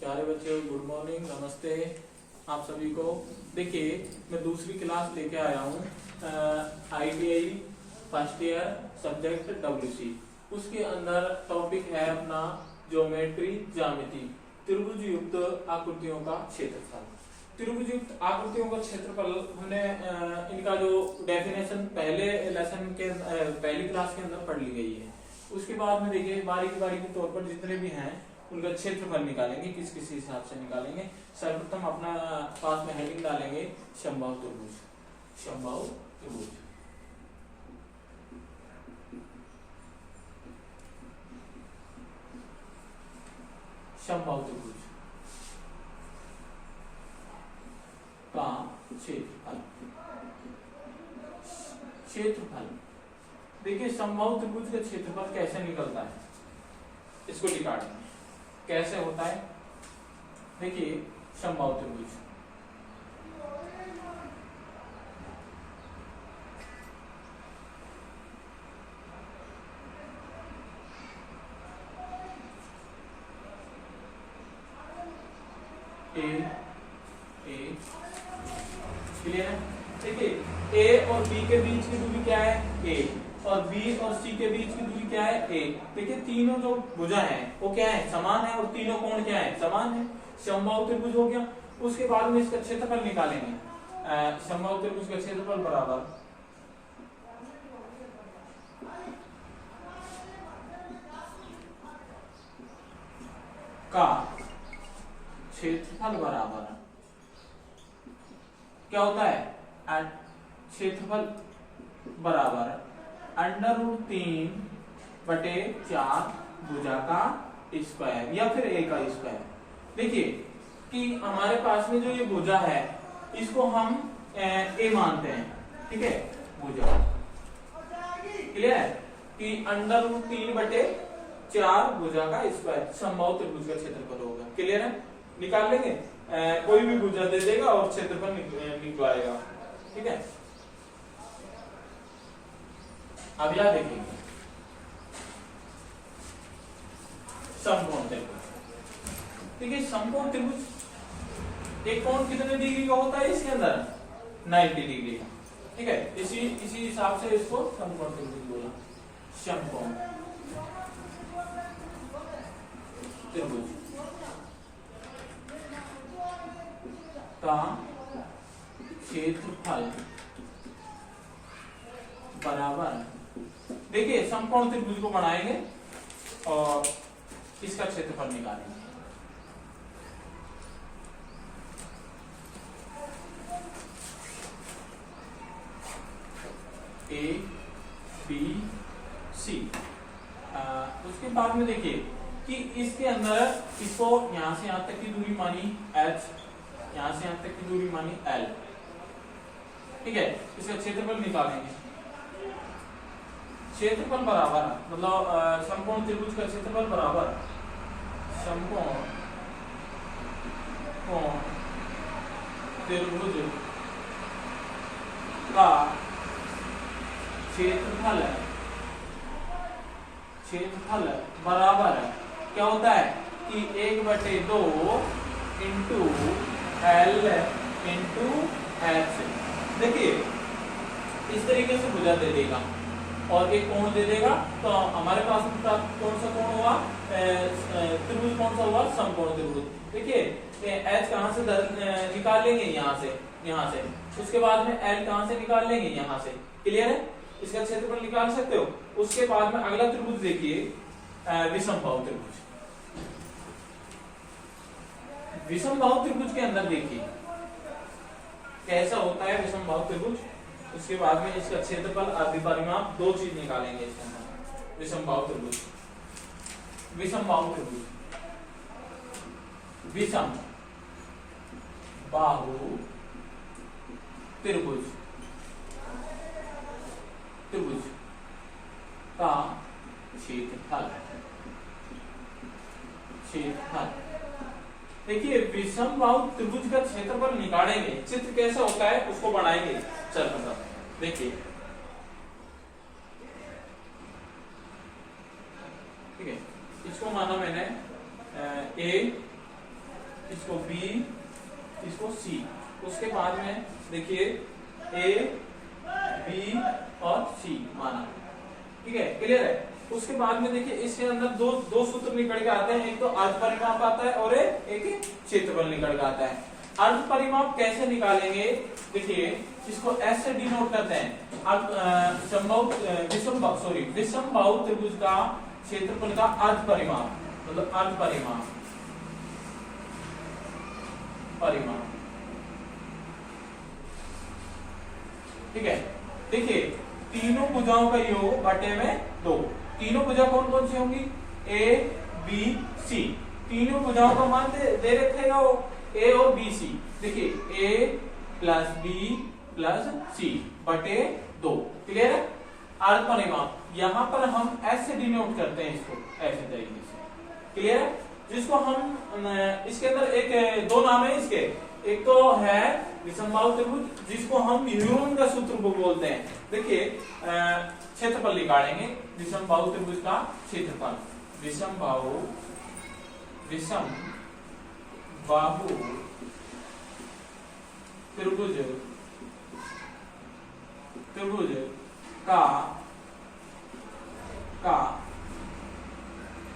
प्यारे बच्चों, good morning, नमस्ते आप सभी को। देखिए, मैं दूसरी क्लास लेके आया हूँ ITI first year subject WC। उसके अंदर टॉपिक है अपना ज्योमेट्री, ज्यामिति, त्रिभुज युक्त आकृतियों का क्षेत्रफल। त्रिभुज युक्त आकृतियों का क्षेत्रफल हमने इनका जो डेफिनेशन पहले लेसन के पहली क्लास के अंदर पढ़ ली गई है। उसके बाद में देखिए बारी के तौर पर जितने भी हैं उनका क्षेत्रफल निकालेंगे, किस हिसाब से निकालेंगे। सर्वप्रथम अपना पास में हेडिंग डालेंगे समबाहु त्रिभुज। समबाहु त्रिभुज समबाहु त्रिभुज का क्षेत्रफल। क्षेत्रफल देखिए, समबाहु त्रिभुज का क्षेत्रफल कैसे निकलता है, इसको निकालेंगे। कैसे होता है, देखिए समबाहु त्रिभुज क्लियर है। देखिए ए और बी के बीच की दूरी क्या है, ए, और बी और सी के बीच की दूरी क्या है, ए। देखिए तीनों जो भुजा है वो क्या है, समान है, और तीनों कोण क्या है, समान है। समबाहु त्रिभुज हो गया। उसके बाद में इसका क्षेत्रफल निकालेंगे। समबाहु त्रिभुज का क्षेत्रफल बराबर का क्षेत्रफल बराबर क्या होता है, क्षेत्रफल बराबर √3/4 भुजा का स्क्वायर या फिर ए का स्क्वायर। देखिए कि हमारे पास में जो ये भुजा है इसको हम ए मानते हैं, ठीक है, भुजा। क्लियर है कि √3/4 भुजा का स्क्वायर समबाहु त्रिभुज का क्षेत्रफल होगा। क्लियर है, निकाल लेंगे। कोई भी भुजा दे देगा और क्षेत्रफल निकलवाएगा, ठीक है। अब यह देखेंगे समकोण त्रिभुज। देखिए समकोण त्रिभुज एक कोण कितने डिग्री का होता है इसके अंदर, 90 डिग्री का, ठीक है। इसी हिसाब से इसको समकोण त्रिभुज बोला। समकोण त्रिभुज का क्षेत्रफल बराबर, देखिए समकोण त्रिभुज को बनाएंगे और इसका क्षेत्रफल निकालेंगे। A B C। उसके बाद में देखिए कि इसके अंदर इसको यहां से यहां तक की दूरी मानी H, यहां से यहां तक की दूरी मानी L, ठीक है। इसका क्षेत्रफल निकालेंगे। क्षेत्रफल बराबर मतलब समकोण त्रिभुज का क्षेत्रफल बराबर समकोण त्रिभुज का क्षेत्रफल बराबर क्या होता है कि 1/2 इंटू L इंटू H। देखिए इस तरीके से भुजा दे देगा और एक कोण दे देगा, तो हमारे पास कौन सा कोण हुआ, त्रिभुज कौन सा हुआ, समकोण त्रिभुज। देखिए H कहां से निकाल लेंगे, यहाँ से। उसके बाद में L कहां से निकाल लेंगे, यहाँ से। क्लियर है, इसका क्षेत्रफल निकाल सकते हो। उसके बाद में अगला त्रिभुज देखिए विषमबाहु त्रिभुज। विषमबाहु त्रिभुज के अंदर देखिए कैसा होता है विषमबाहु त्रिभुज। उसके बाद में इसका क्षेत्रफल आदि परिमाप, दो चीज निकालेंगे इसके अंदर। विषमबाहु त्रिभुज, विषमबाहु त्रिभुज, विषम बाहु त्रिभुज का क्षेत्रफल। देखिए विषमबाहु त्रिभुज का क्षेत्रफल निकालेंगे। चित्र कैसा होता है उसको बनाएंगे सर्वप्रथम। देखिए ठीक है, इसको माना मैंने ए इसको बी, इसको सी। उसके बाद में देखिए ए, बी और सी माना, ठीक है, क्लियर है। उसके बाद में देखिए इसके अंदर दो सूत्र निकल के आते हैं, एक तो अर्ध परिमाप आता है और एक क्षेत्रफल निकल के आता है। अर्ध परिमाप कैसे निकालेंगे, देखिए इसको एस से डिनोट करते हैं, विषमबाहु त्रिभुज का क्षेत्रफल का अर्ध परिमाप, मतलब अर्ध परिमाप ठीक है। देखिए तीनों भुजाओं का योग बटे में 2। तीनों भुजा कौन कौन सी होंगी, ए, बी, सी। तीनों भुजाओं का मान दे रखेगा वो ए और बी, सी। देखिए ए प्लस बी प्लस सी बटे 2, क्लियर है। अर्ध परिमाप यहां पर हम एस से डिनोट करते हैं इसको, ऐसे तरीके से, क्लियर है। जिसको हम इसके अंदर एक दो नाम है इसके, एक तो है विषमबाहु त्रिभुज, जिसको हम न्यूटन का सूत्र बोलते हैं। देखिए क्षेत्रफल निकालेंगे विषमबाहु त्रिभुज का क्षेत्रफल, विषमबाहु त्रिभुज का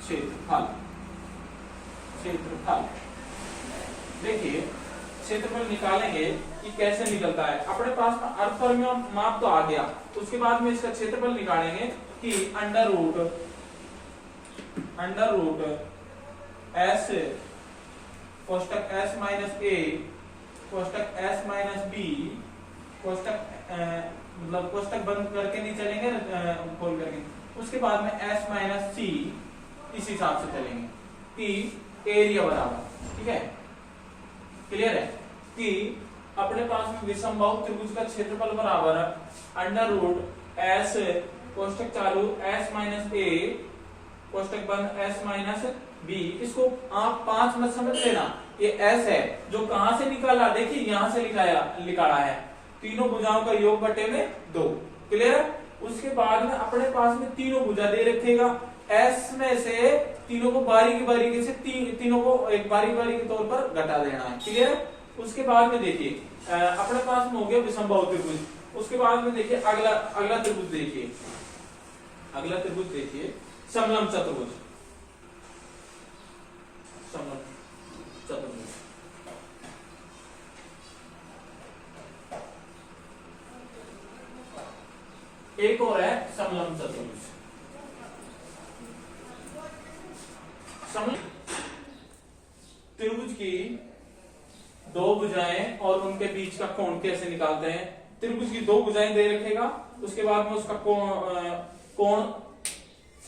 क्षेत्रफल। देखिए क्षेत्रफल निकालेंगे कि कैसे निकलता है। अपने पास में अर्ध परिमाप तो आ गया, उसके बाद में इसका क्षेत्रफल निकालेंगे कि अंडर रूट एस कोष्टक एस माइनस ए कोष्टक एस माइनस बी कोष्टक मतलब कोष्टक बंद करके नहीं चलेंगे, खोल करके। उसके बाद में एस माइनस सी, इस हिसाब से चलेंगे कि एरिया बराबर, ठीक है, क्लियर है, कि अपने पास में विषमबाहु त्रिभुज का क्षेत्रफल बराबर अंडर रूट एस कोष्टक चालू एस माइनस ए कोष्टक बंद एस माइनस बी। इसको आप 5 मत समझ लेना, ये एस है जो कहां से निकाला, देखिए यहां से निकाला है, तीनों भुजाओं का योग बटे में 2, क्लियर है। उसके बाद में अपने पास में तीनों भुजा दे रखेगा, एस में से तीनों को बारीकी से तीनों को एक बारी के तौर पर घटा देना है, क्लियर है। उसके बाद में देखिए अपने पास में हो गया विषमबाहु त्रिभुज। उसके बाद में देखिए अगला त्रिभुज देखिए, समलंब चतुर्भुज। एक और है समलंब चतुर्भुज। त्रिभुज की दो भुजाएं और उनके बीच का कोण कैसे निकालते हैं। त्रिभुज की दो भुजाएं दे रखेगा, उसके बाद में उसका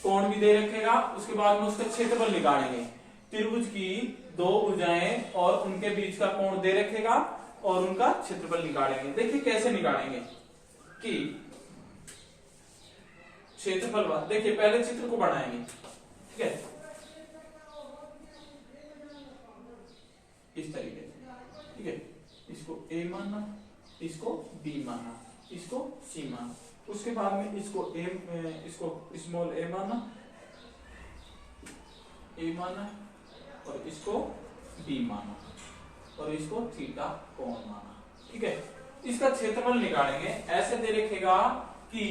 कोण भी दे रखेगा, उसके बाद में उसका क्षेत्रफल निकालेंगे। त्रिभुज की दो भुजाएं और उनके बीच का कोण दे रखेगा और उनका क्षेत्रफल निकालेंगे। देखिए कैसे निकालेंगे कि क्षेत्रफल, देखिए पहले चित्र को बनाएंगे, ठीक है, इस तरीके से, ठीक है। इसको ए मानना, इसको बी मानना, इसको सी मानना। उसके बाद में इसको स्मॉल ए मानना और इसको बी माना और इसको थीटा कोण माना, ठीक है। इसका क्षेत्रफल निकालेंगे, ऐसे दे रखेगा कि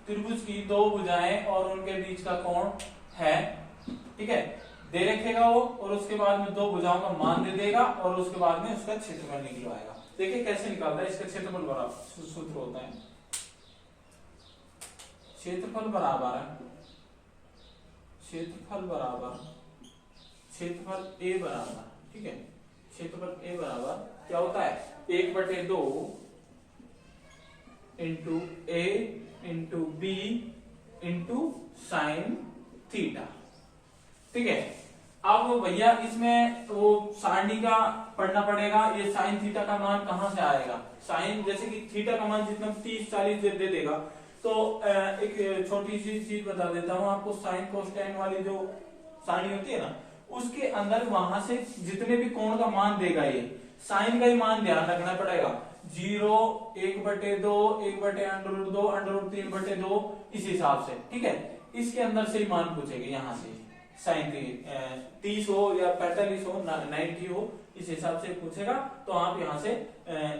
त्रिभुज की दो भुजाएं और उनके बीच का कोण है, ठीक है, दे रखेगा वो, और उसके बाद में दो भुजाओं का मान दे देगा और उसके बाद में उसका क्षेत्रफल निकलवाएगा। देखिए कैसे निकालता है। इसका क्षेत्रफल बराबर सूत्र होता है, क्षेत्रफल ए बराबर, ठीक है, क्षेत्रफल ए बराबर क्या होता है, 1/2 into A into B into sine theta, ठीक है। अब भैया इसमें वो सारणी का पढ़ना पड़ेगा, ये साइन थीटा का मान कहां से आएगा। साइन जैसे कि थीटा का मान जितना 30-40 दे देगा, तो एक छोटी सी चीज बता देता हूं आपको। साइन कोसाइन वाली जो सारणी होती है ना, उसके अंदर वहां से जितने भी कोण का मान देगा, ये साइन का ही मान ध्यान रखना पड़ेगा। 0, 1/2, 1/√2, √3/2, इस हिसाब से, ठीक है। इसके अंदर से ही मान पूछेंगे, यहां से साइन 30 हो या 45 हो 90 हो, इस हिसाब से पूछेगा तो आप यहाँ से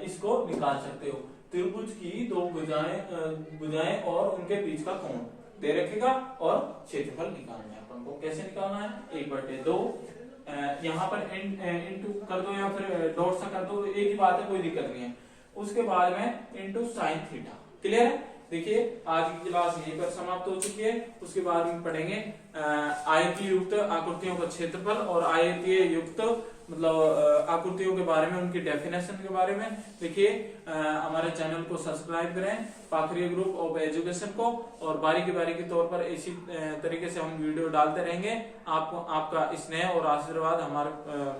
इसको निकाल सकते हो। त्रिभुज की दो भुजाएं और उनके बीच का कोण दे रखेगा और क्षेत्रफल निकालना है अपन को। कैसे निकालना है, 1/2 यहाँ पर इंटू कर दो या फिर डॉट सा कर दो, एक ही बात है, कोई दिक्कत नहीं है। उसके बाद में इंटू साइन थीटा। क्लियर है। देखिए आज की क्लास यहीं पर समाप्त हो चुकी है। उसके बाद हम पढ़ेंगे आयतीय युक्त आकृतियों का क्षेत्रफल और आयतीय युक्त मतलब आकृतियों के बारे में, उनकी डेफिनेशन के बारे में। देखिए हमारे चैनल को सब्सक्राइब करें, पाखरिया ग्रुप ऑफ एजुकेशन को, और बारीकी तौर पर इसी तरीके से हम वीडियो डालते रहेंगे। आपको आपका स्नेह और आशीर्वाद हमारे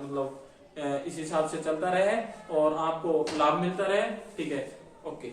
मतलब इस हिसाब से चलता रहे और आपको लाभ मिलता रहे। ठीक है, ओके।